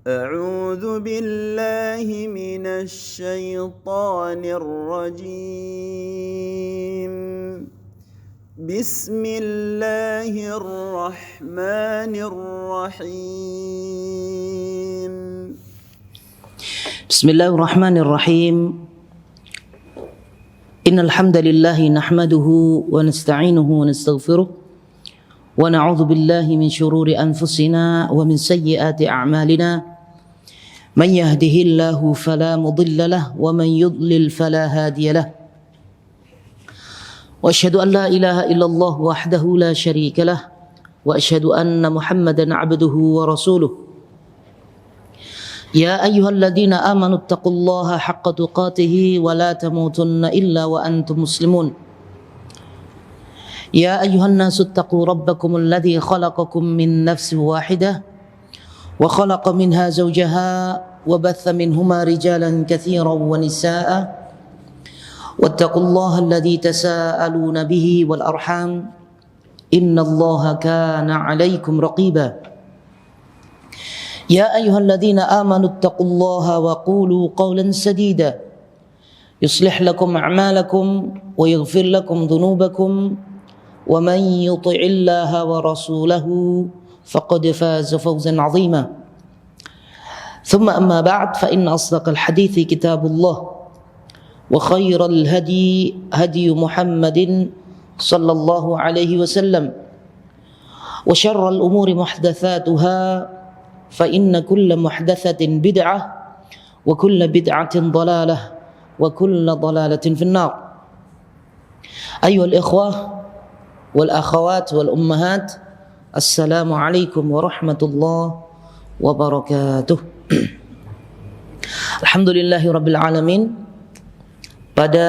أعوذ بالله من الشيطان الرجيم. بسم الله الرحمن الرحيم. بسم الله الرحمن الرحيم. إن الحمد لله نحمده ونستعينه ونستغفره ونعوذ بالله من شرور أنفسنا ومن سيئات أعمالنا. من يهده الله فلا مضل له ومن يضلل فلا هادي له. وأشهد أن لا إله إلا الله وحده لا شريك له وأشهد أن محمدا عبده ورسوله. يا أيها الذين آمنوا اتقوا الله حق تقاته ولا تموتن إلا وأنتم مسلمون. يا أيها الناس اتقوا ربكم الذي خلقكم من نفس واحدة وخلق منها زوجها وبث منهما رجالا كثيرا ونساء واتقوا الله الذي تساءلون به والأرحام إن الله كان عليكم رقيبا. يا أيها الذين آمنوا اتقوا الله وقولوا قولا سديدا يصلح لكم أعمالكم ويغفر لكم ذنوبكم ومن يطع الله ورسوله فقد فاز فوزا عظيما. ثم أما بعد فإن أصدق الحديث كتاب الله وخير الهدي هدي محمد صلى الله عليه وسلم وشر الأمور محدثاتها فإن كل محدثة بدعة وكل بدعة ضلالة وكل ضلالة في النار. أيها الإخوة والأخوات والأمهات، السلام عليكم ورحمة الله وبركاته. Alhamdulillahi Rabbil Alamin. Pada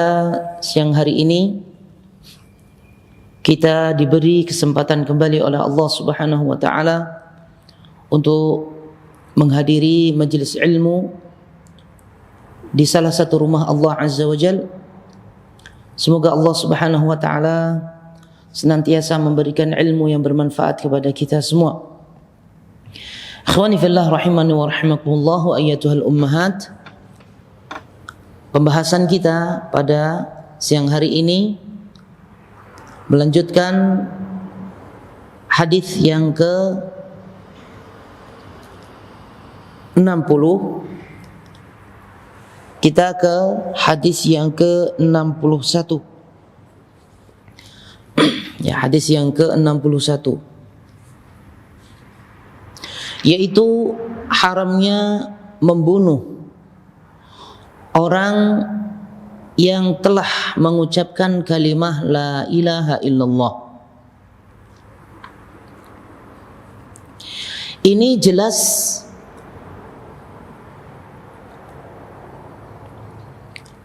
siang hari ini kita diberi kesempatan kembali oleh Allah Subhanahu wa taala untuk menghadiri majelis ilmu di salah satu rumah Allah Azza wa Jal. Semoga Allah Subhanahu wa taala senantiasa memberikan ilmu yang bermanfaat kepada kita semua. Ikhwani fillah rahimani wa rahimakumullah wa ayyatuhal ummahat. Pembahasan kita pada siang hari ini melanjutkan hadis yang ke 60. Kita ke hadis yang ke 61. Ya, hadis yang ke 61, yaitu haramnya membunuh orang yang telah mengucapkan kalimah la ilaha illallah. Ini jelas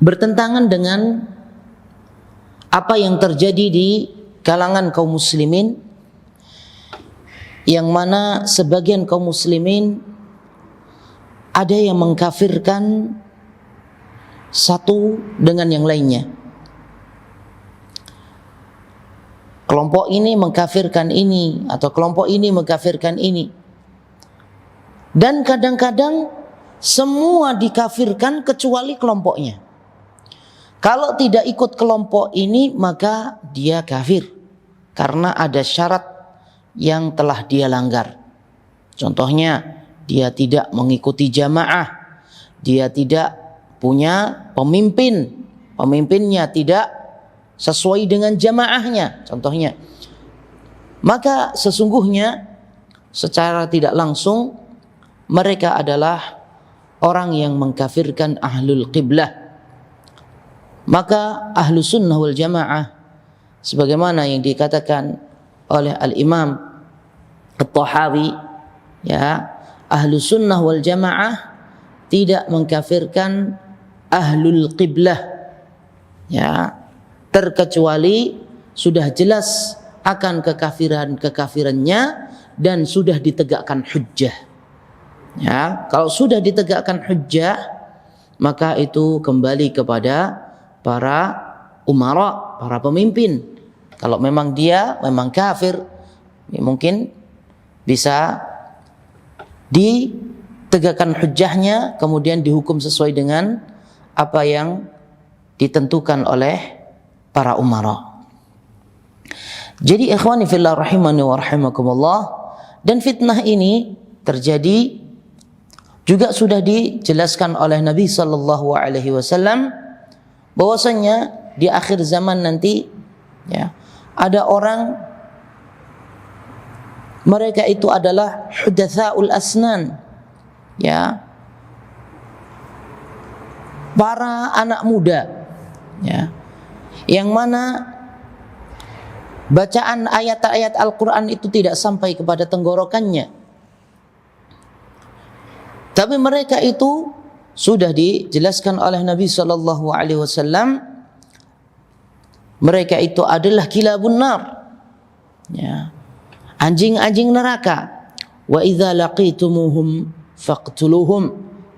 bertentangan dengan apa yang terjadi di kalangan kaum muslimin, yang mana sebagian kaum muslimin ada yang mengkafirkan satu dengan yang lainnya. Kelompok ini mengkafirkan ini atau kelompok ini mengkafirkan ini. Dan kadang-kadang semua dikafirkan kecuali kelompoknya. Kalau tidak ikut kelompok ini maka dia kafir karena ada syarat yang telah dia langgar. Contohnya, dia tidak mengikuti jamaah, dia tidak punya pemimpin, pemimpinnya tidak sesuai dengan jamaahnya, contohnya. Maka sesungguhnya secara tidak langsung mereka adalah orang yang mengkafirkan ahlul qiblah. Maka ahlu sunnah wal jamaah, sebagaimana yang dikatakan oleh al-imam At-Tahawi, ya, ahlu sunnah wal jamaah tidak mengkafirkan ahlul qiblah, ya, terkecuali sudah jelas akan kekafirannya dan sudah ditegakkan hujjah. Ya, kalau sudah ditegakkan hujjah maka itu kembali kepada para umara, para pemimpin. Kalau memang dia memang kafir, ya mungkin bisa tegakkan hujjahnya, kemudian dihukum sesuai dengan apa yang ditentukan oleh para umara. Jadi ikhwani fillah rahimani wa rahimakumullah, dan fitnah ini terjadi juga sudah dijelaskan oleh Nabi sallallahu alaihi wasallam bahwasanya di akhir zaman nanti ya, ada orang, mereka itu adalah hudatsaul asnan, ya, para anak muda, ya, yang mana bacaan ayat-ayat Al-Quran itu tidak sampai kepada tenggorokannya, tapi mereka itu sudah dijelaskan oleh Nabi sallallahu alaihi wasallam, mereka itu adalah kilabun nar, ya, anjing-anjing neraka. Wa idza laqitumuhum faqtuluhum,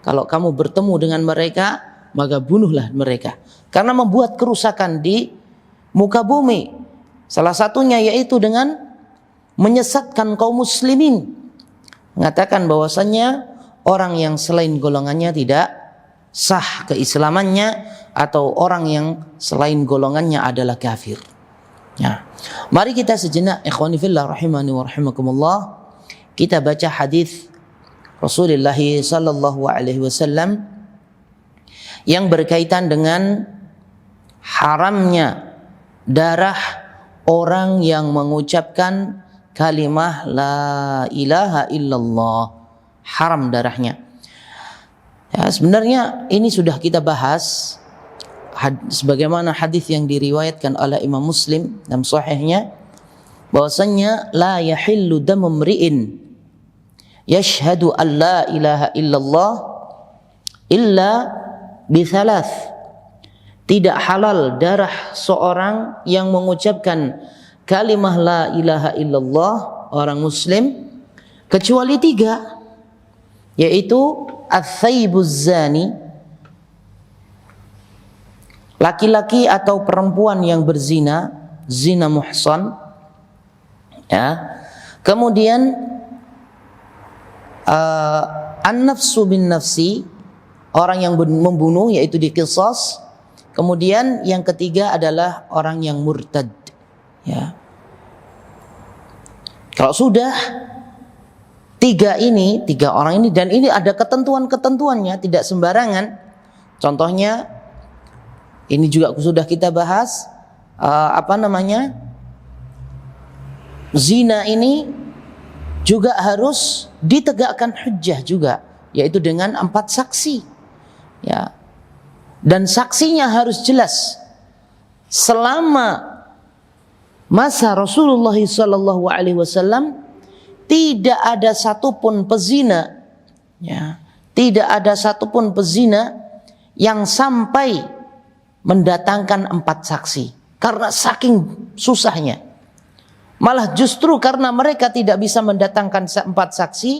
kalau kamu bertemu dengan mereka maka bunuhlah mereka, karena membuat kerusakan di muka bumi. Salah satunya yaitu dengan menyesatkan kaum muslimin, mengatakan bahwasannya orang yang selain golongannya tidak sah keislamannya, atau orang yang selain golongannya adalah kafir. Ya. Mari kita sejenak ikhwani fillah rahimani wa rahimakumullah, kita baca hadis Rasulullah sallallahu alaihi wasallam yang berkaitan dengan haramnya darah orang yang mengucapkan kalimah la ilaha illallah. Haram darahnya. Ya, sebenarnya ini sudah kita bahas sebagaimana hadis yang diriwayatkan oleh Imam Muslim dalam sahihnya, bahwasanya la yahillu damu mri'in yashhadu an la ilaha illallah illa bi thalath. Tidak halal darah seorang yang mengucapkan kalimah la ilaha illallah, orang muslim, kecuali 3, yaitu ats-tsayyibuz zani, laki-laki atau perempuan yang berzina, zina muhsan, ya. Kemudian an-nafsu bin nafsi, orang yang membunuh yaitu diqisas. Kemudian yang ketiga adalah orang yang murtad, ya. Kalau sudah 3 orang ini, dan ini ada ketentuan-ketentuannya, tidak sembarangan. Contohnya ini juga sudah kita bahas, zina ini juga harus ditegakkan hujjah juga, yaitu dengan 4 saksi, ya. Dan saksinya harus jelas. Selama masa Rasulullah sallallahu alaihi wasallam tidak ada satupun pezina, ya, tidak ada satupun pezina yang sampai mendatangkan 4 saksi, karena saking susahnya. Malah justru karena mereka tidak bisa mendatangkan 4 saksi,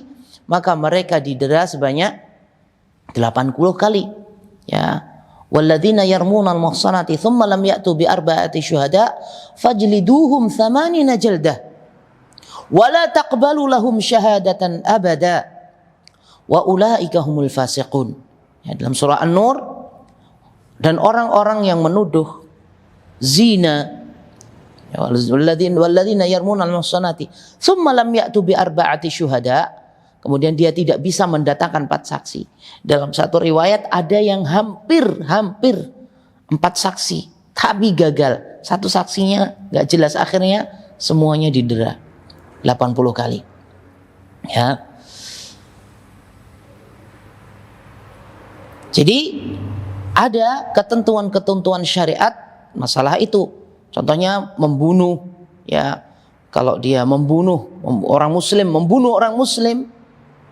maka mereka didera sebanyak 80 kali, ya. Walladzina yarmuna al-muhsanati thumma lam ya'tu bi arba'ati syuhada fajliduhum 8 jaldah wala taqbalu lahum syahadatan abada wa ulaika humul fasiqun. Ya, dalam surah An-Nur, dan orang-orang yang menuduh zina, walladzina yarmuna al-muhsanati thumma lam ya'tu bi arba'ati syuhada, kemudian dia tidak bisa mendatangkan 4 saksi. Dalam satu riwayat ada yang hampir 4 saksi tapi gagal. Satu saksinya enggak jelas, akhirnya semuanya didera 80 kali. Ya. Jadi ada ketentuan-ketentuan syariat masalah itu. Contohnya membunuh, ya. Kalau dia membunuh orang muslim,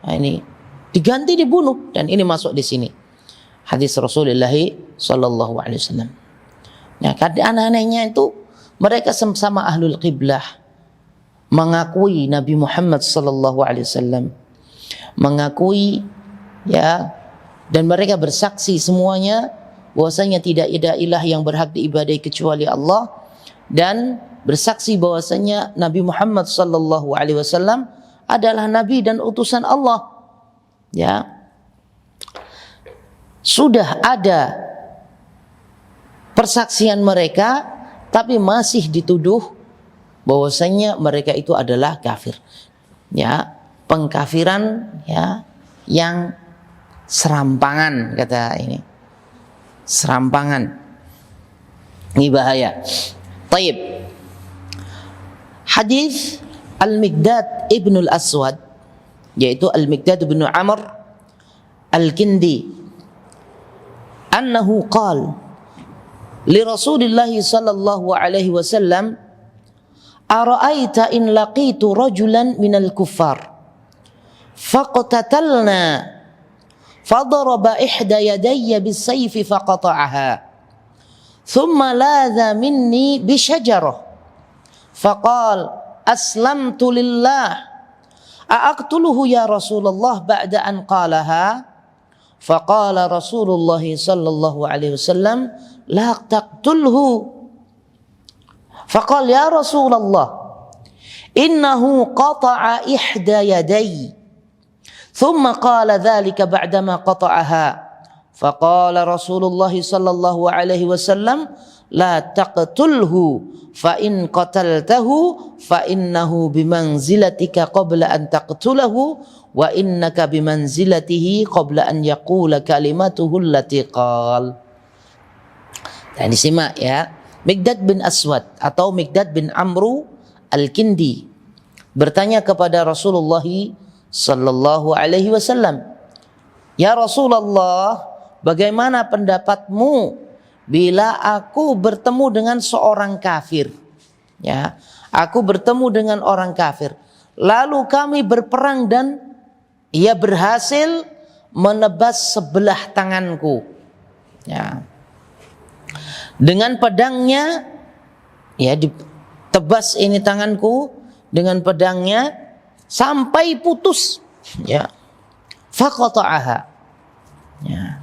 nah ini diganti dibunuh, dan ini masuk di sini. Hadis Rasulullah sallallahu alaihi wasallam. Nah, aneh-anehnya itu mereka sama-sama ahlul qiblah, mengakui Nabi Muhammad sallallahu alaihi wasallam, mengakui, ya, dan mereka bersaksi semuanya bahwasanya tidak ada ilah yang berhak diibadahi kecuali Allah, dan bersaksi bahwasanya Nabi Muhammad sallallahu alaihi wasallam adalah nabi dan utusan Allah, ya. sudah ada persaksian mereka, tapi masih dituduh bahwasanya mereka itu adalah kafir. Ya, pengkafiran ya yang serampangan, kata ini. Serampangan. Ini bahaya. Taib. Hadis Al-Miqdad ibn al-Aswad, yaitu Al-Miqdad ibn Amr Al-Kindi, annahu qala li Rasulillah sallallahu alaihi wasallam, ara'aita in laqitu rajulan minal kuffar faqtatalna fadaraba ihda yadayya bisayfi faqata'aha thumma ladha minni bishajarah faqal aslamtu lillah a'aqtuluhu ya Rasulullah ba'da an qalaha faqala Rasulullah sallallahu alaihi wasallam la taqtulhu faqala ya Rasulullah innahu qata'a ihda yadayya thumma qala dhalika ba'dama qata'aha faqala Rasulullah sallallahu alaihi wasallam la taqtulhu fa in qataltahu fa innahu bimanzilatika qabla an taqtulahu wa innaka bimanzilatihi qabla an yaqula kalimatuhu allati qala. Dan disimak ya, Miqdad bin Aswad atau Miqdad bin Amru Al-Kindi bertanya kepada Rasulullah sallallahu alaihi wasallam, "Ya Rasulullah, bagaimana pendapatmu bila aku bertemu dengan seorang kafir?" Ya, aku bertemu dengan orang kafir, lalu kami berperang dan ia berhasil menebas sebelah tanganku. Ya. Dengan pedangnya, ya, ditebas ini tanganku dengan pedangnya sampai putus. Ya. Faqata'aha. Ya.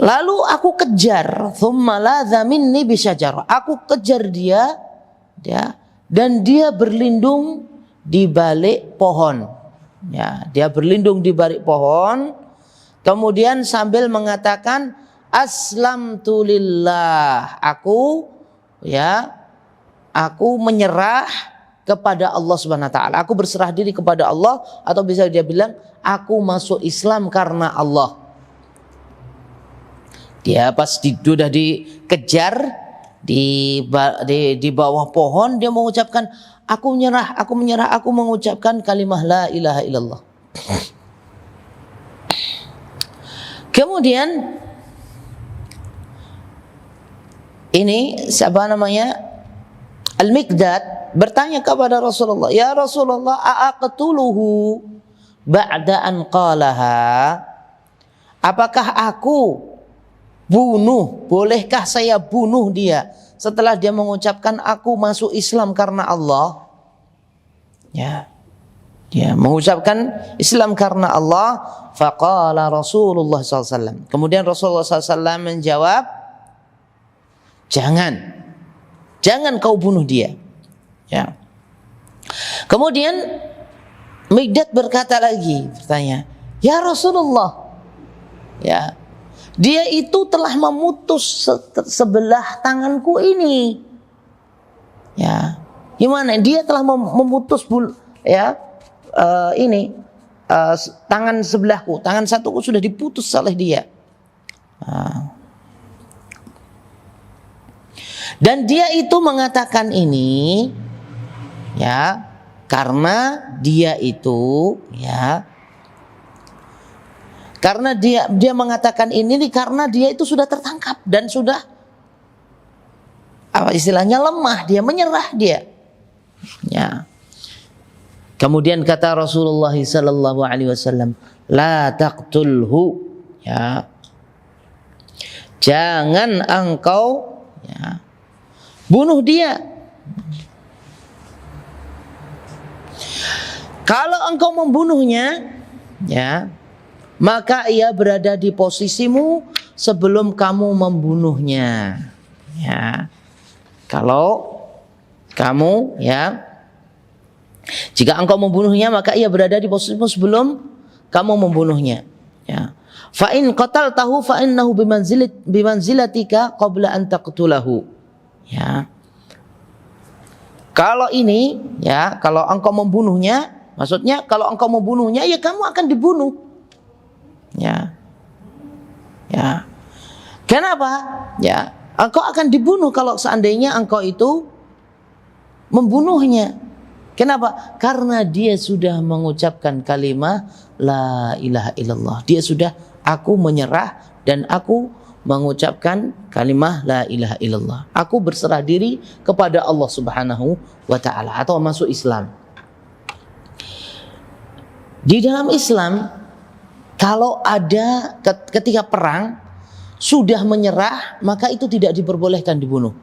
Lalu aku kejar, thumma ladha minni bisyajarah. Aku kejar dia, ya, dan dia berlindung di balik pohon. Ya, dia berlindung di balik pohon. Kemudian sambil mengatakan aslamtu lillah, aku menyerah kepada Allah Subhanahu wa taala. Aku berserah diri kepada Allah, atau bisa dia bilang aku masuk Islam karena Allah. Dia pas sudah dikejar di bawah pohon, dia mengucapkan aku menyerah, aku mengucapkan kalimah la ilaha illallah. Kemudian ini siapa namanya? Al-Miqdad bertanya kepada Rasulullah, "Ya Rasulullah, a'aqtuluhu ba'da an qalaha?" Apakah aku bolehkah saya bunuh dia setelah dia mengucapkan aku masuk Islam karena Allah? Ya. Dia mengucapkan Islam karena Allah. Faqala Rasulullah SAW. Kemudian Rasulullah SAW menjawab, Jangan kau bunuh dia. Ya. Kemudian Miqdad berkata lagi, bertanya, "Ya Rasulullah, ya, dia itu telah memutus sebelah tanganku ini." Ya, gimana? Dia telah memutus tangan sebelahku, tangan satuku sudah diputus oleh dia. Dan dia itu mengatakan ini, ya, karena dia itu, ya, karena dia mengatakan ini karena dia itu sudah tertangkap dan sudah istilahnya lemah, dia menyerah dia. Ya. Kemudian kata Rasulullah sallallahu alaihi wasallam, la taqtulhu, ya. Jangan engkau, ya, bunuh dia. Kalau engkau membunuhnya, ya, maka ia berada di posisimu sebelum kamu membunuhnya. Ya. Kalau kamu, ya, jika engkau membunuhnya, maka ia berada di posisimu sebelum kamu membunuhnya. Ya. Fa in qataltahu fa innahu bimanzilatika qabla an taqtulahu. Ya. Kalau ini, ya, kalau engkau membunuhnya, maksudnya kalau engkau membunuhnya, ya kamu akan dibunuh. Ya. Ya. Kenapa? Ya, engkau akan dibunuh kalau seandainya engkau itu membunuhnya. Kenapa? Karena dia sudah mengucapkan kalimat la ilaha illallah. Dia sudah, aku menyerah dan aku mengucapkan kalimat la ilaha illallah. Aku berserah diri kepada Allah Subhanahu wa taala, atau masuk Islam. Di dalam Islam, kalau ada ketika perang sudah menyerah, maka itu tidak diperbolehkan dibunuh.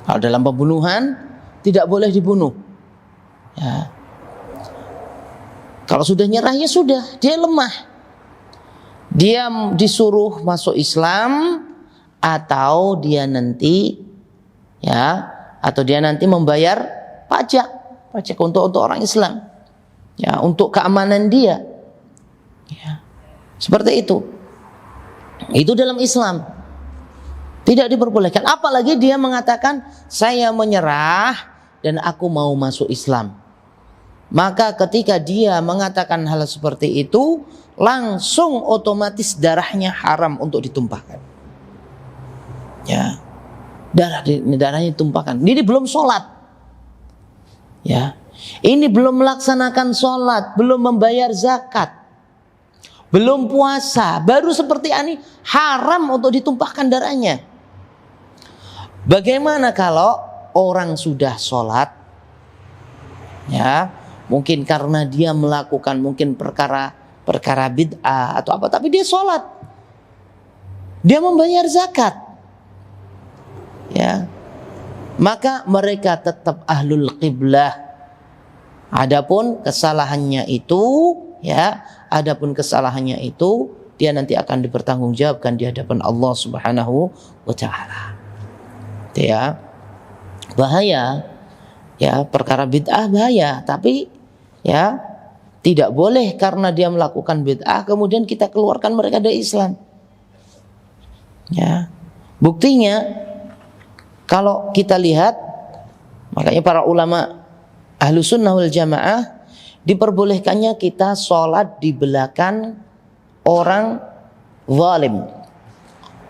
Kalau dalam pembunuhan tidak boleh dibunuh. Ya. Kalau sudah nyerah, ya sudah, dia lemah. Dia disuruh masuk Islam atau dia nanti, ya, atau dia nanti membayar pajak untuk orang Islam, ya, untuk keamanan dia, ya, seperti itu. Itu dalam Islam tidak diperbolehkan. Apalagi dia mengatakan saya menyerah dan aku mau masuk Islam. Maka ketika dia mengatakan hal seperti itu, langsung otomatis darahnya haram untuk ditumpahkan. Ya, darahnya ditumpahkan. Ini belum sholat. Ya, ini belum melaksanakan sholat, belum membayar zakat, belum puasa, baru seperti ini haram untuk ditumpahkan darahnya. Bagaimana kalau orang sudah sholat, ya, mungkin karena dia melakukan mungkin perkara bid'ah atau apa, tapi dia sholat, dia membayar zakat, ya, maka mereka tetap ahlul qiblah. Adapun kesalahannya itu, ya, dia nanti akan dipertanggungjawabkan di hadapan Allah Subhanahu wa taala. Ya, bahaya, ya, perkara bid'ah bahaya, tapi ya tidak boleh karena dia melakukan bid'ah kemudian kita keluarkan mereka dari Islam. Ya, buktinya kalau kita lihat, makanya para ulama Ahlus Sunnah wal Jamaah diperbolehkannya kita sholat di belakang orang zalim,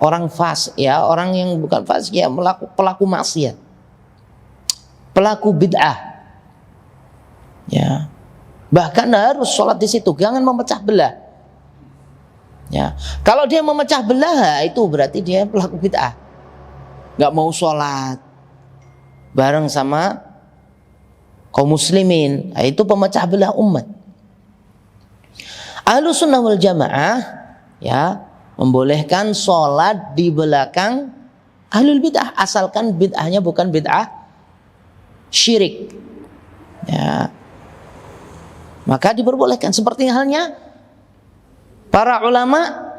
orang fasik, ya, orang yang bukan fasik, ya, pelaku maksiat, pelaku bid'ah, ya. Bahkan harus sholat di situ, jangan memecah belah. Ya, kalau dia memecah belah, itu berarti dia pelaku bid'ah, nggak mau sholat bareng sama kaum muslimin, itu pemecah belah umat. Ahlus Sunnah wal Jamaah, ya, membolehkan sholat di belakang ahlul bid'ah, asalkan bid'ahnya bukan bid'ah syirik, ya, maka diperbolehkan. Seperti halnya para ulama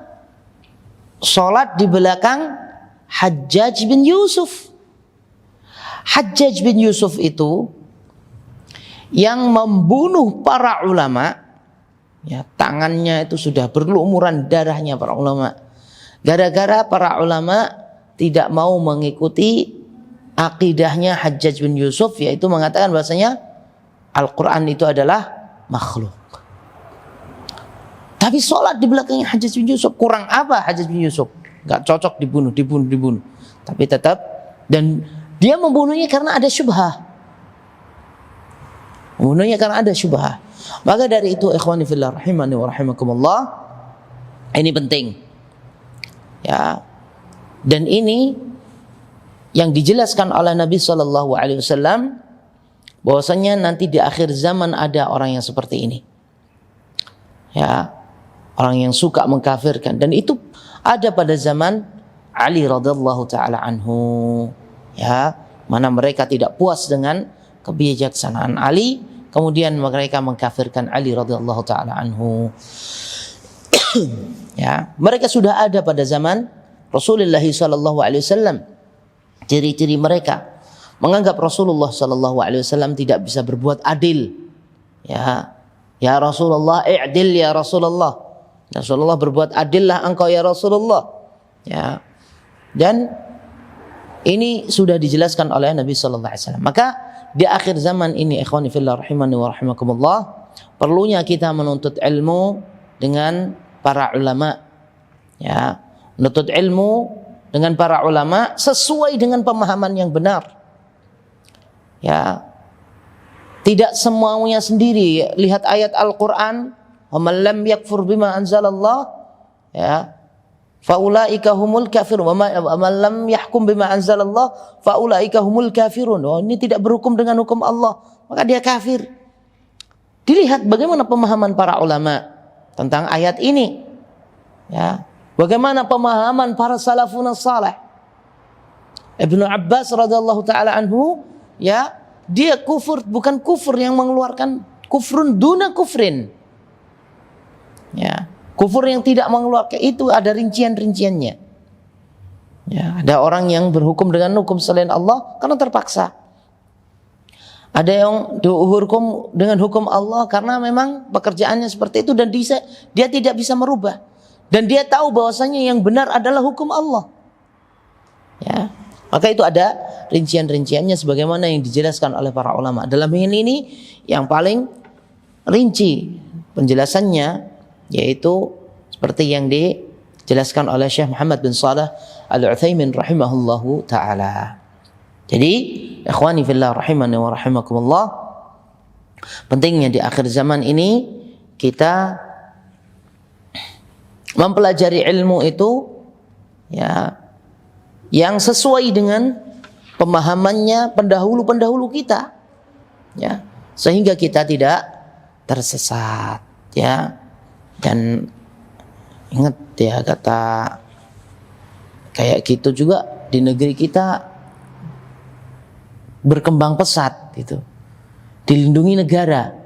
sholat di belakang Hajjaj bin Yusuf. Hajjaj bin Yusuf itu yang membunuh para ulama, ya, tangannya itu sudah berlumuran darahnya para ulama, gara-gara para ulama tidak mau mengikuti akidahnya Hajjaj bin Yusuf, yaitu mengatakan bahasanya Al-Quran itu adalah makhluk. Tapi sholat di belakangnya Hajjaj bin Yusuf, kurang apa Hajjaj bin Yusuf? Gak cocok dibunuh. Tapi tetap, dan dia membunuhnya karena ada syubhah. Maka dari itu, ikhwani fillah rahimani wa rahimakumullah, ini penting, ya. Dan ini yang dijelaskan oleh Nabi SAW, bahwasanya nanti di akhir zaman ada orang yang seperti ini, ya, orang yang suka mengkafirkan, dan itu ada pada zaman Ali radhiyallahu taala anhu, ya, mana mereka tidak puas dengan kebijaksanaan Ali, kemudian mereka mengkafirkan Ali radhiyallahu taala anhu. Ya, mereka sudah ada pada zaman Rasulullah sallallahu alaihi wasallam. Ciri-ciri mereka menganggap Rasulullah sallallahu alaihi wasallam tidak bisa berbuat adil. Ya Rasulullah, i'dil ya Rasulullah. Rasulullah berbuat adillah engkau ya Rasulullah. Ya. Dan ini sudah dijelaskan oleh Nabi sallallahu alaihi wasallam. Maka di akhir zaman ini ikhwani fillah rahimani wa rahimakumullah, perlunya kita menuntut ilmu dengan para ulama. Ya, menuntut ilmu dengan para ulama sesuai dengan pemahaman yang benar. Ya. Tidak semuanya sendiri. Lihat ayat Al-Qur'an, "Wa man lam yakfur bima anzalallah," ya, faulaika humul kafirun, wa man lam yahkum bima anzalallah faulaika humul kafirun. Oh, ini tidak berhukum dengan hukum Allah, maka dia kafir. Dilihat bagaimana pemahaman para ulama tentang ayat ini. Ya, bagaimana pemahaman para salafun salih. Ibnu Abbas radhiyallahu taala anhu, ya, dia kufur bukan kufur yang mengeluarkan, kufrun duna kufrin. Ya, kufur yang tidak mengeluarkan itu ada rincian-rinciannya. Ya, ada orang yang berhukum dengan hukum selain Allah karena terpaksa. Ada yang dihukum dengan hukum Allah karena memang pekerjaannya seperti itu dan dia tidak bisa merubah. Dan dia tahu bahwasanya yang benar adalah hukum Allah. Ya, maka itu ada rincian-rinciannya sebagaimana yang dijelaskan oleh para ulama. Dalam hal ini yang paling rinci penjelasannya yaitu seperti yang dijelaskan oleh Syekh Muhammad bin Shalih Al-Utsaimin rahimahullahu taala. Jadi, ikhwani fillah rahimani wa rahimakumullah, pentingnya di akhir zaman ini kita mempelajari ilmu itu, ya, yang sesuai dengan pemahamannya pendahulu-pendahulu kita, ya, sehingga kita tidak tersesat, ya. Dan ingat ya, kata kayak gitu juga di negeri kita berkembang pesat gitu, dilindungi negara.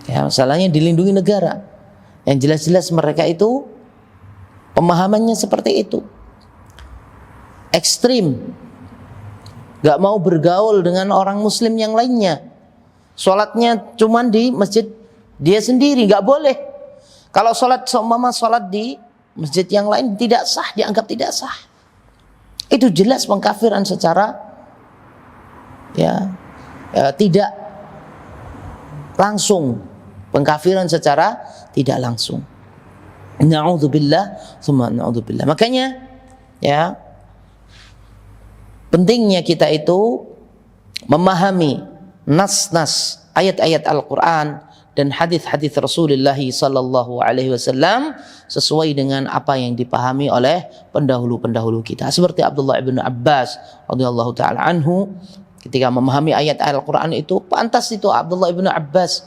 Ya, masalahnya dilindungi negara. Yang jelas-jelas mereka itu pemahamannya seperti itu, ekstrim, gak mau bergaul dengan orang muslim yang lainnya. Sholatnya cuman di masjid dia sendiri, gak boleh. Kalau sholat seumpama sholat di masjid yang lain tidak sah, dianggap tidak sah. Itu jelas pengkafiran secara tidak langsung, pengkafiran secara tidak langsung. Na'udzubillah, tsumma na'udzubillah. Makanya ya, pentingnya kita itu memahami nas-nas ayat-ayat Al-Quran dan hadis-hadis Rasulullah sallallahu alaihi wasallam sesuai dengan apa yang dipahami oleh pendahulu-pendahulu kita. Seperti Abdullah ibn Abbas radhiyallahu taala anhu, ketika memahami ayat Al-Quran itu, pantas itu Abdullah ibn Abbas,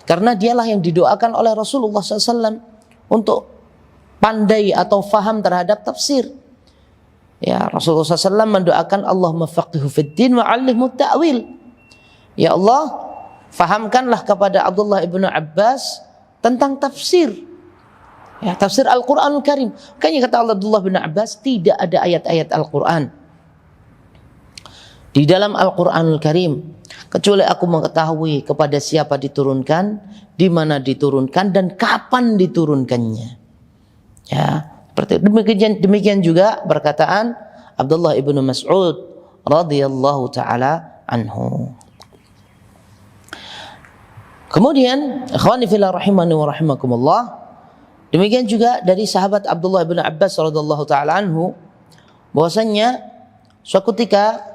karena dialah yang didoakan oleh Rasulullah SAW untuk pandai atau faham terhadap tafsir. Ya, Rasulullah SAW mendoakan, Allahumma faqihu fid din wa 'allimhu ta'wil. Ya Allah, fahamkanlah kepada Abdullah ibn Abbas tentang tafsir. Ya, tafsir Al-Quranul Karim. Makanya kata Abdullah bin Abbas, tidak ada ayat-ayat Al-Quran di dalam Al-Quranul Karim kecuali aku mengetahui kepada siapa diturunkan, di mana diturunkan, dan kapan diturunkannya. Ya, seperti demikian juga perkataan Abdullah ibnu Mas'ud radhiyallahu taala anhu. Kemudian, ikhwani fillah rahimani wa rahimakumullah, demikian juga dari sahabat Abdullah bin Abbas radhiyallahu taala anhu, bahwasanya suatu ketika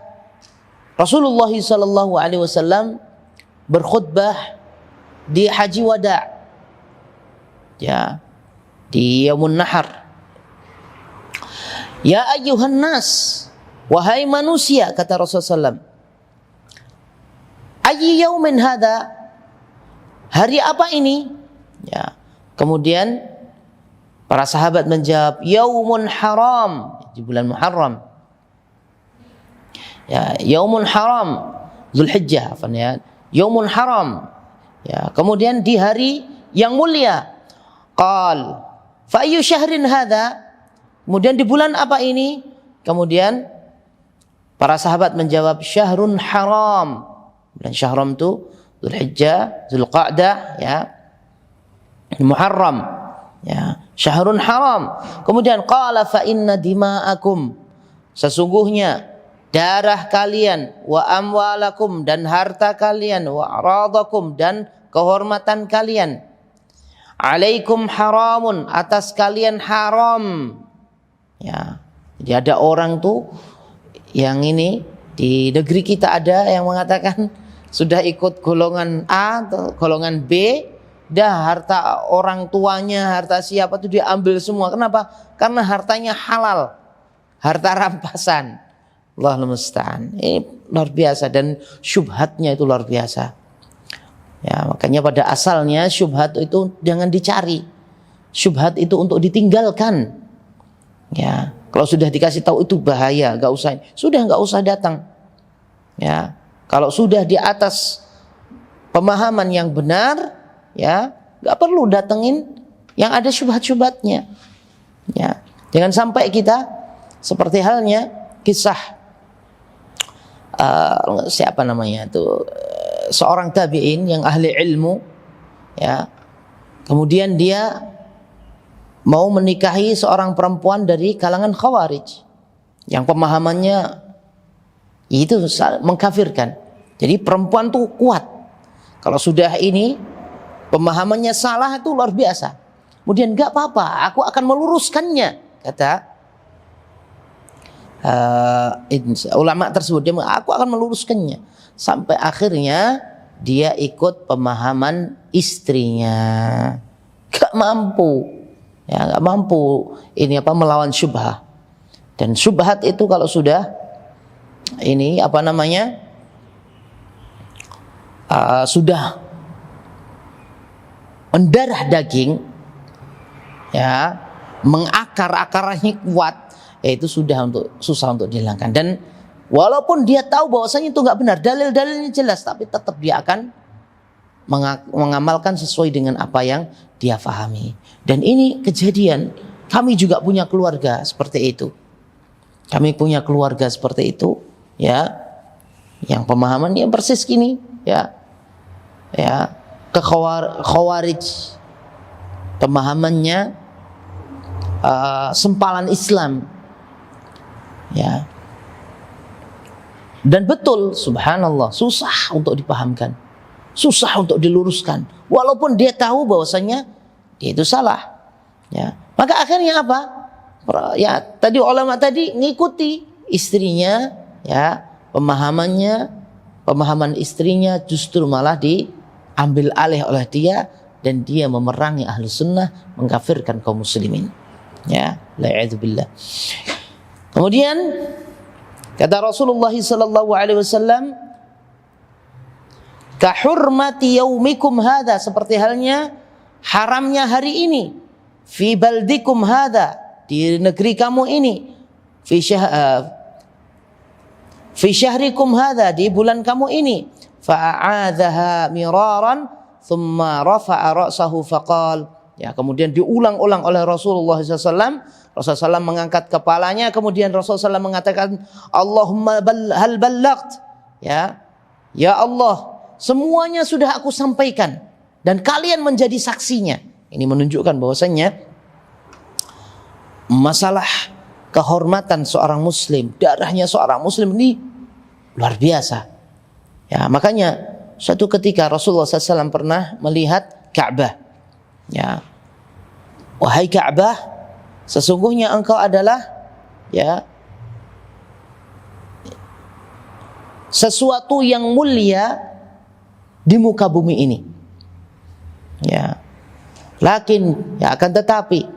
Rasulullah sallallahu alaihi wasallam berkhutbah di Haji Wada', ya, di Yaumun Nahar. Ya ayyuhan nas, wahai manusia, kata Rasulullah SAW, ayyi yaumin hadha, hari apa ini? Ya. Kemudian para sahabat menjawab, yaumun haram, di bulan Muharram. Ya, yaumun haram, Zulhijjah, ya. Yaumun haram. Ya, kemudian di hari yang mulia. Qal, fa ayyu syahrin hadha? Kemudian di bulan apa ini? Kemudian para sahabat menjawab, syahrun haram. Bulan Syahram itu Zulhijjah, Zulqa'dah, ya, Muharram. Ya, syahrun haram. Kemudian qala fa inna dima'akum, sesungguhnya darah kalian, wa amwalakum, dan harta kalian, wa aradakum, dan kehormatan kalian, alaikum haramun, atas kalian haram. Ya, jadi ada orang tuh yang ini di negeri kita ada yang mengatakan sudah ikut golongan A atau golongan B, dah harta orang tuanya, harta siapa tuh dia ambil semua. Kenapa? Karena hartanya halal, harta rampasan. Allahul musta'an. Ini luar biasa dan syubhatnya itu luar biasa. Ya, makanya pada asalnya syubhat itu jangan dicari. Syubhat itu untuk ditinggalkan. Ya, kalau sudah dikasih tahu itu bahaya, nggak usah. Sudah nggak usah datang. Ya, kalau sudah di atas pemahaman yang benar, ya nggak perlu datengin yang ada syubhat-syubhatnya. Ya, jangan sampai kita seperti halnya kisah siapa namanya itu, seorang tabi'in yang ahli ilmu, ya, kemudian dia mau menikahi seorang perempuan dari kalangan khawarij yang pemahamannya itu mengkafirkan. Jadi perempuan tuh kuat, kalau sudah ini pemahamannya salah itu luar biasa. Kemudian enggak apa-apa, aku akan meluruskannya, kata ulama tersebut. Dia aku akan meluruskannya, sampai akhirnya dia ikut pemahaman istrinya. Gak mampu, ya gak mampu ini apa melawan syubhat. Dan syubhat itu kalau sudah ini apa namanya sudah mendarah daging, ya, mengakar-akarnya kuat, itu sudah susah untuk dihilangkan. Dan walaupun dia tahu bahwasanya itu nggak benar, dalil-dalilnya jelas, tapi tetap dia akan mengamalkan sesuai dengan apa yang dia pahami. Dan ini kejadian, kami juga punya keluarga seperti itu. Kami punya keluarga seperti itu, ya, yang pemahamannya persis gini, ya, ya, ke khawarij, pemahamannya sempalan Islam. Ya. Dan betul, subhanallah, susah untuk dipahamkan, susah untuk diluruskan, walaupun dia tahu bahwasanya dia itu salah. Ya. Maka akhirnya apa? Ya, tadi ulama tadi ngikuti istrinya, ya, pemahaman istrinya justru malah diambil alih oleh dia, dan dia memerangi ahlu sunnah, mengkafirkan kaum muslimin. Ya, la'idzubillah. Kemudian kata Rasulullah sallallahu alaihi wasallam, ka hurmati yaumikum hadza, seperti halnya haramnya hari ini, fi baldikum hadza, di negeri kamu ini, fi syahrikum hadza, di bulan kamu ini, fa'adzaha miraran thumma rafa'a ra'sahu faqal. Ya, kemudian diulang-ulang oleh Rasulullah SAW. Rasulullah SAW mengangkat kepalanya, kemudian Rasulullah SAW mengatakan, Allahumma hal ballagt. Ya, ya Allah, semuanya sudah aku sampaikan dan kalian menjadi saksinya. Ini menunjukkan bahwasanya masalah kehormatan seorang muslim, darahnya seorang muslim ini luar biasa. Ya, makanya suatu ketika Rasulullah SAW pernah melihat Ka'bah. Ya, wahai Ka'bah, sesungguhnya engkau adalah, ya, sesuatu yang mulia di muka bumi ini. Ya, lakin, ya, akan tetapi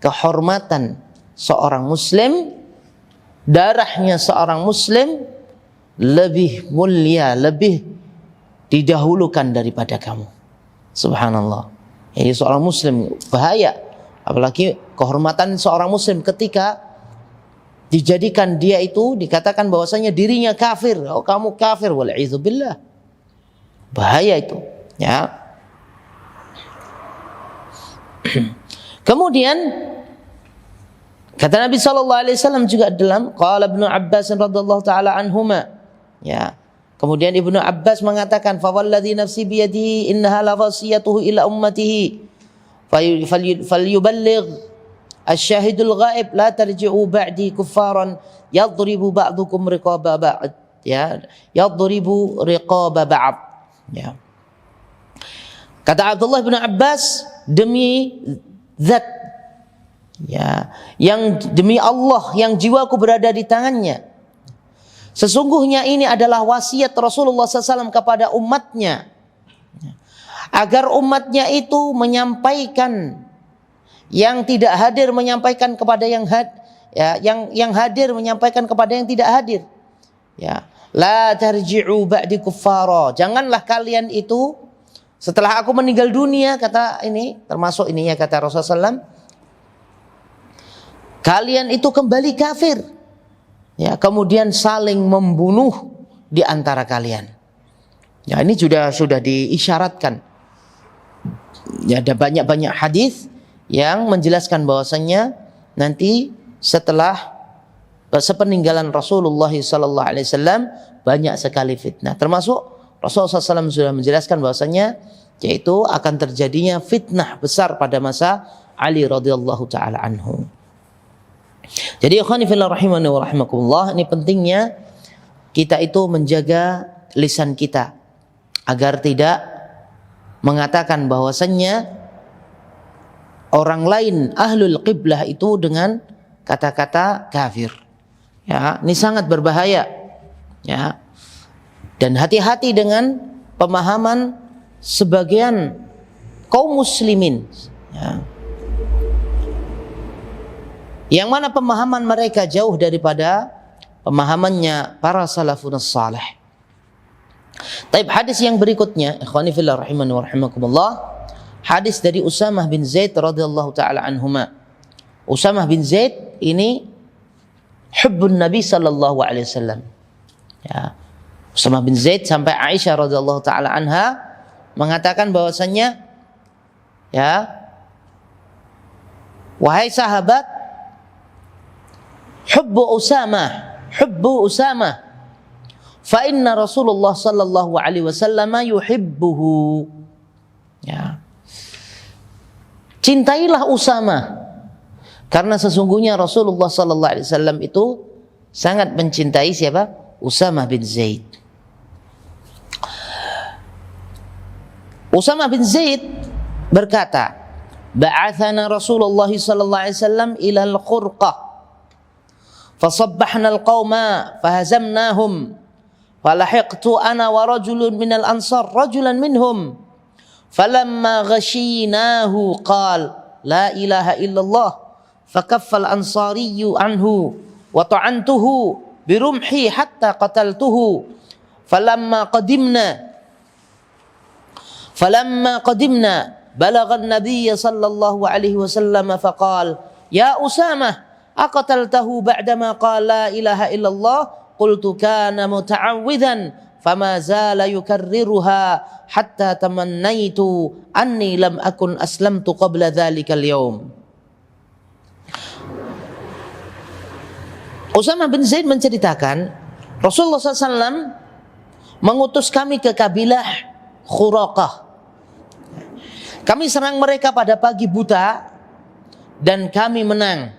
kehormatan seorang muslim, darahnya seorang muslim lebih mulia, lebih didahulukan daripada kamu. Subhanallah. Ini seorang muslim bahaya, apalagi kehormatan seorang muslim ketika dijadikan dia itu, dikatakan bahwasanya dirinya kafir. Oh, kamu kafir, wal'idzubillah. Bahaya itu, ya. Kemudian kata Nabi sallallahu alaihi wasallam juga dalam qala Ibnu Abbas radhiyallahu taala anhuma, ya. Kemudian Ibnu Abbas mengatakan, fa walladzi nafsi biyadihi innaha la wasiyatuhu ila ummatihi falyuballigh asyahidul ghaib la tarji'u ba'di kuffaran yadribu ba'dukum riqaba ba'd, ya, yadribu riqaba ba'd, ya. Kata Abdullah bin Abbas, demi zat, ya, yang demi Allah yang jiwaku berada di tangannya, sesungguhnya ini adalah wasiat Rasulullah SAW kepada umatnya, agar umatnya itu menyampaikan, yang tidak hadir menyampaikan kepada yang hadir menyampaikan kepada yang tidak hadir, ya. La tarji'u ba'di kuffara, janganlah kalian itu setelah aku meninggal dunia, kata ini termasuk ini ya, kata Rasulullah SAW, kalian itu kembali kafir, ya, kemudian saling membunuh di antara kalian. Ya, ini sudah diisyaratkan. Ya, ada banyak hadis yang menjelaskan bahwasannya nanti setelah sepeninggalan Rasulullah SAW banyak sekali fitnah. Termasuk Rasulullah SAW sudah menjelaskan bahwasannya yaitu akan terjadinya fitnah besar pada masa Ali radhiyallahu taala anhu. Jadi ikhwani fillah rahimani wa rahimakumullah, ini pentingnya kita itu menjaga lisan kita agar tidak mengatakan bahwasannya orang lain ahlul qiblah itu dengan kata-kata kafir. Ya, ini sangat berbahaya. Ya. Dan hati-hati dengan pemahaman sebagian kaum muslimin, ya, yang mana pemahaman mereka jauh daripada pemahamannya para salafun salih. Taib, hadis yang berikutnya, ikhwani fillah rahimani wa rahimakumullah, hadis dari Usamah bin Zaid radhiyallahu taala anhuma. Usamah bin Zaid ini hubbun Nabi sallallahu alaihi wasallam. Ya. Usamah bin Zaid sampai Aisyah radhiyallahu taala anha mengatakan bahwasannya, ya, wahai sahabat, hubbu Usamah fa inna Rasulullah sallallahu alaihi wasallam yuhibbuhu. Ya. Cintailah Usamah karena sesungguhnya Rasulullah sallallahu alaihi wasallam itu sangat mencintai siapa? Usamah bin Zaid. Usamah bin Zaid berkata, ba'athana Rasulullah sallallahu alaihi wasallam ila al-Khurqah fasabbahna al-qauma fahazamnahum falahiqtu ana wa rajulun minal ansar rajulan minhum falamma ghashinahu qala la ilaha illallah fakaffa al-ansariyyu anhu wa ta'antuhu birumhi hatta qataltuhu falamma qadimna balagha an-nabiy sallallahu alaihi wasallam faqala ya Usamah aqtaltahu ba'dama qala la ilaha illallah qultu kana muta'awwidhan fama zala yukarriruha hatta tamannaitu anni lam akun aslamtu qabla dhalika al-yawm. Usamah bin Zaid menceritakan Rasulullah SAW mengutus kami ke kabilah Khuraqah. Kami serang mereka pada pagi buta dan kami menang.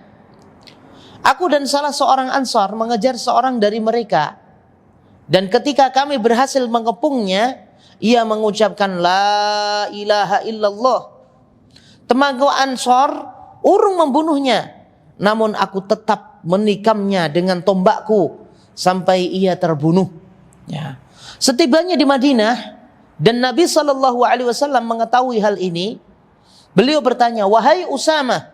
Aku dan salah seorang Ansar mengejar seorang dari mereka, dan ketika kami berhasil mengepungnya, ia mengucapkan la ilaha illallah. Temanku Ansar urung membunuhnya, namun aku tetap menikamnya dengan tombakku sampai ia terbunuh. Ya. Setibanya di Madinah dan Nabi SAW mengetahui hal ini, beliau bertanya, wahai Usamah,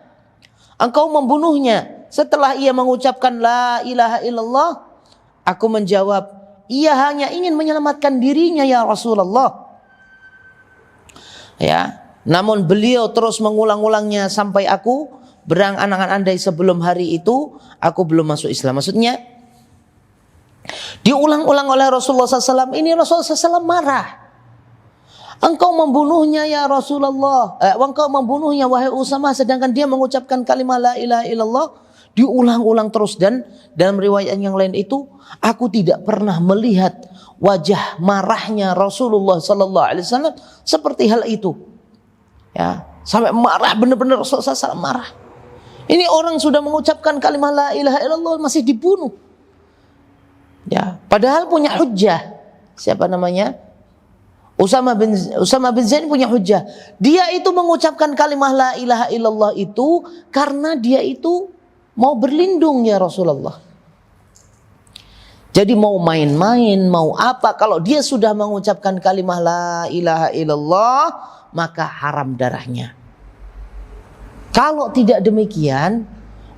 engkau membunuhnya setelah ia mengucapkan la ilaha illallah? Aku menjawab, ia hanya ingin menyelamatkan dirinya ya Rasulullah. Ya, namun beliau terus mengulang-ulangnya sampai aku berangan-angan andai sebelum hari itu aku belum masuk Islam. Maksudnya diulang-ulang oleh Rasulullah SAW. Ini Rasulullah SAW marah. Engkau membunuhnya ya Rasulullah, engkau membunuhnya wahai Usamah, sedangkan dia mengucapkan kalimat la ilaha illallah. Diulang-ulang terus, dan dalam riwayat yang lain itu aku tidak pernah melihat wajah marahnya Rasulullah sallallahu alaihi wasallam seperti hal itu. Ya, Sampai marah, benar-benar Rasulullah SAW marah. Ini orang sudah mengucapkan kalimat la ilaha illallah masih dibunuh. Ya, padahal punya hujjah. Siapa namanya? Usama bin Zaid punya hujjah. Dia itu mengucapkan kalimat la ilaha illallah itu karena dia itu mau berlindung ya Rasulullah. Jadi mau main-main, mau apa, kalau dia sudah mengucapkan kalimat la ilaha illallah, maka haram darahnya. Kalau tidak demikian,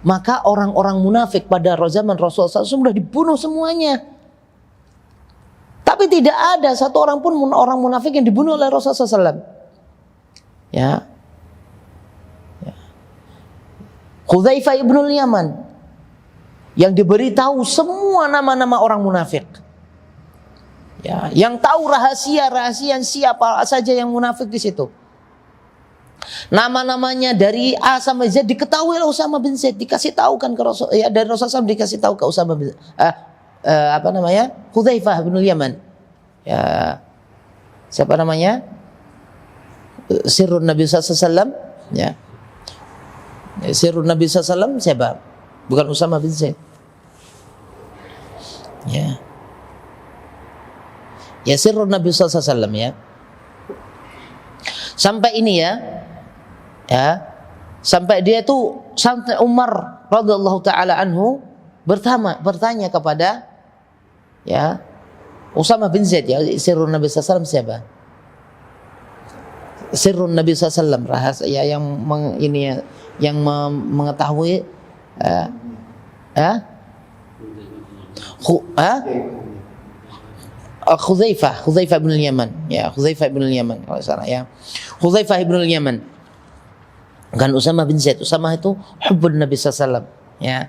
maka orang-orang munafik pada zaman Rasulullah SAW sudah dibunuh semuanya. Tapi tidak ada satu orang pun orang munafik yang dibunuh oleh Rasulullah SAW. Ya. Hudzaifah ibnul Yaman yang diberitahu semua nama-nama orang munafik. Ya, yang tahu rahasia siapa saja yang munafik di situ. Nama-namanya dari A sampai Z diketahui oleh Usama bin Zaid, dikasih tahu kan ke Rasul, ya, dari Rasulullah SAW dikasih tahu ke Usama bin Hudzaifah bin Yaman. Ya. Siapa namanya? Sirrun Nabi sallallahu alaihi wasallam, ya. Sirrun Nabi sallallahu alaihi wasallam siapa? Bukan Usama bin Zaid. Ya. Ya, sirrun Nabi sallallahu alaihi wasallam, ya. Sampai ini ya. Ya, sampai dia itu sampai Umar radhiyallahu taala anhu bertanya kepada ya Usama bin Zaid, ya, sirrun Nabi sallallahu alaihi wasallam siapa? Sirrun Nabi sallallahu alaihi wasallam, rahasia yang mengetahui Hudzaifah bin Yaman, ya, Hudzaifah bin Yaman kalau salah, ya. Hudzaifah bin Yaman. Bukan Usama bin Zaid. Usama itu hubbun Nabi sallallahu alaihi wasallam, ya.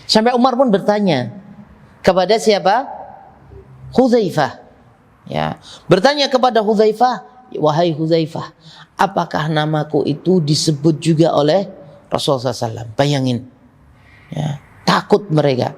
Sampai Umar pun bertanya kepada siapa? Hudzaifah. Ya. Bertanya kepada Hudzaifah, "Wahai Hudzaifah, apakah namaku itu disebut juga oleh Rasulullah SAW?" Bayangin. Ya, takut mereka.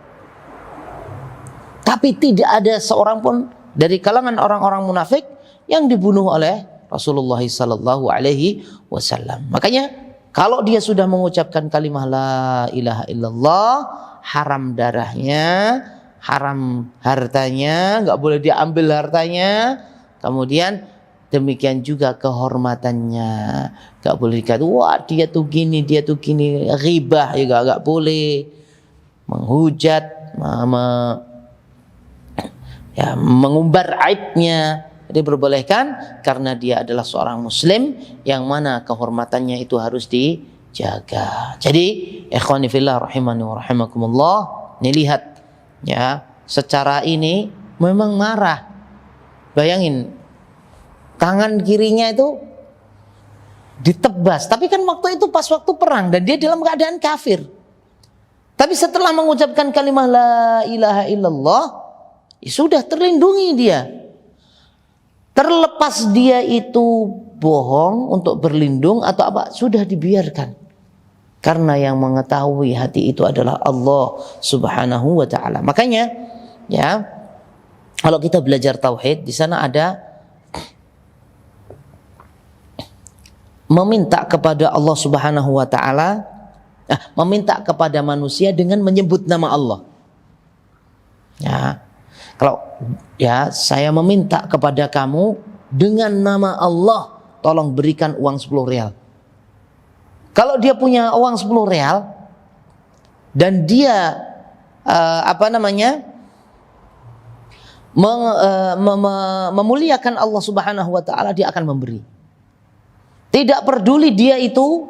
Tapi tidak ada seorang pun dari kalangan orang-orang munafik yang dibunuh oleh Rasulullah sallallahu alaihi wasallam. Makanya kalau dia sudah mengucapkan kalimat la ilaha illallah, haram darahnya, haram hartanya, enggak boleh diambil hartanya. Kemudian demikian juga kehormatannya, enggak boleh dikata wah dia tuh gini, ghibah juga enggak boleh. Menghujat, mengumbar aibnya diperbolehkan karena dia adalah seorang muslim yang mana kehormatannya itu harus dijaga. Jadi ikhwani fillah rahimani wa rahimakumullah, ini lihat ya, secara ini memang marah. Bayangin tangan kirinya itu ditebas, tapi kan waktu itu pas waktu perang dan dia dalam keadaan kafir. Tapi setelah mengucapkan kalimat la ilaha illallah, ya sudah terlindungi dia. Terlepas dia itu bohong untuk berlindung atau apa, sudah dibiarkan. Karena yang mengetahui hati itu adalah Allah Subhanahu wa taala. Makanya ya, kalau kita belajar tauhid, di sana ada meminta kepada Allah Subhanahu wa taala, meminta kepada manusia dengan menyebut nama Allah. Ya. Kalau ya saya meminta kepada kamu dengan nama Allah, tolong berikan uang 10 real. Kalau dia punya uang 10 real dan dia memuliakan Allah Subhanahu wa taala, dia akan memberi. Tidak peduli dia itu,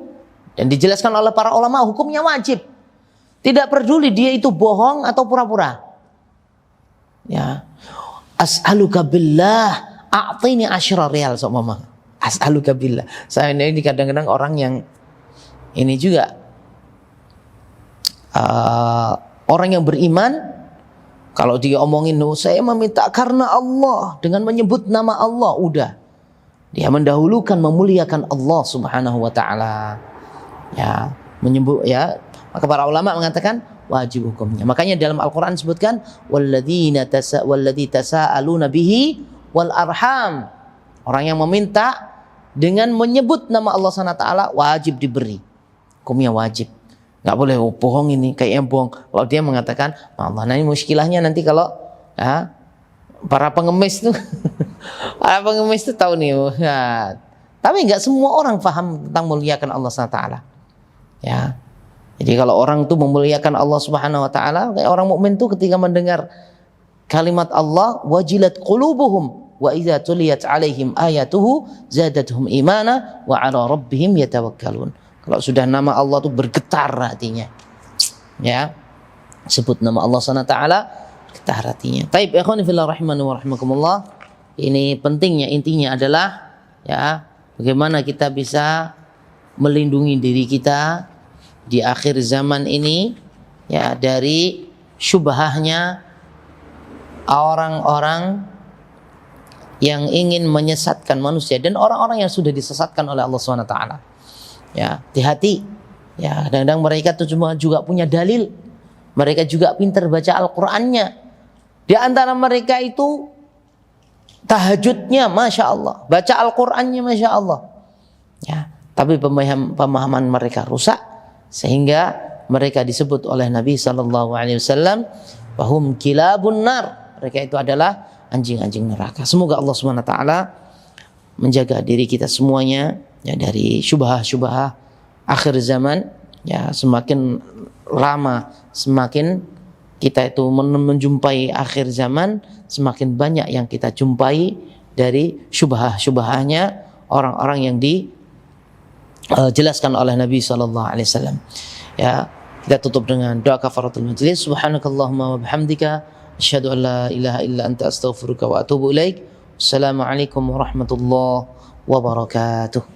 dan dijelaskan oleh para ulama hukumnya wajib. Tidak peduli dia itu bohong atau pura-pura. Ya, as'aluka billah a'tini 10 real seumpama. As'aluka billah. Saya ini kadang-kadang orang yang ini juga orang yang beriman, kalau dia omongin saya meminta karena Allah dengan menyebut nama Allah, udah dia mendahulukan memuliakan Allah Subhanahu wa taala. Ya, menyebut ya, maka para ulama mengatakan wajib hukumnya. Makanya dalam Al-Quran disebutkan walladzi tasa'aluna bihi wal arham. Orang yang meminta dengan menyebut nama Allah SWT wajib diberi. Hukumnya wajib. Nggak boleh bohong ini, kayaknya bohong. Kalau dia mengatakan, Allah, nah ini muskilahnya nanti kalau para pengemis tuh, para pengemis tuh tahu nih. Ya. Tapi nggak semua orang paham tentang muliakan Allah SWT. Ya. Jadi kalau orang tuh memuliakan Allah Subhanahu Wa Taala, kayak orang mukmin tuh ketika mendengar kalimat Allah, wajilat qulubuhum wa idza tuliyat alaihim ayatuhu zadatuhum imana wa ala rabbihim yatawakkalun. Kalau sudah nama Allah tuh bergetar hatinya. Ya. Sebut nama Allah Subhanahu Wa Taala, bergetar hatinya. Taib ikhwani fillah rahimani wa rahimakumullah. Ini pentingnya, intinya adalah ya, bagaimana kita bisa melindungi diri kita di akhir zaman ini ya dari syubhahnya orang-orang yang ingin menyesatkan manusia dan orang-orang yang sudah disesatkan oleh Allah SWT. Ya, hati-hati. Ya, kadang-kadang mereka tuh cuma juga punya dalil. Mereka juga pintar baca Al-Qur'annya. Di antara mereka itu tahajudnya Masya Allah, baca Al-Qur'annya Masya Allah. Ya, tapi pemahaman mereka rusak sehingga mereka disebut oleh Nabi SAW bahum kilabun nar. Mereka itu adalah anjing-anjing neraka. Semoga Allah SWT menjaga diri kita semuanya ya dari syubhah-syubhah akhir zaman. Ya, semakin lama semakin kita itu menjumpai akhir zaman, semakin banyak yang kita jumpai dari syubhah-syubhahnya orang-orang yang dijelaskan oleh Nabi SAW. Ya, kita tutup dengan doa kafaratul majlis. Subhanakallahumma wa bihamdika asyhadu an la ilaha illa anta astaghfiruka wa atubu ilaik. Assalamualaikum warahmatullahi wabarakatuh.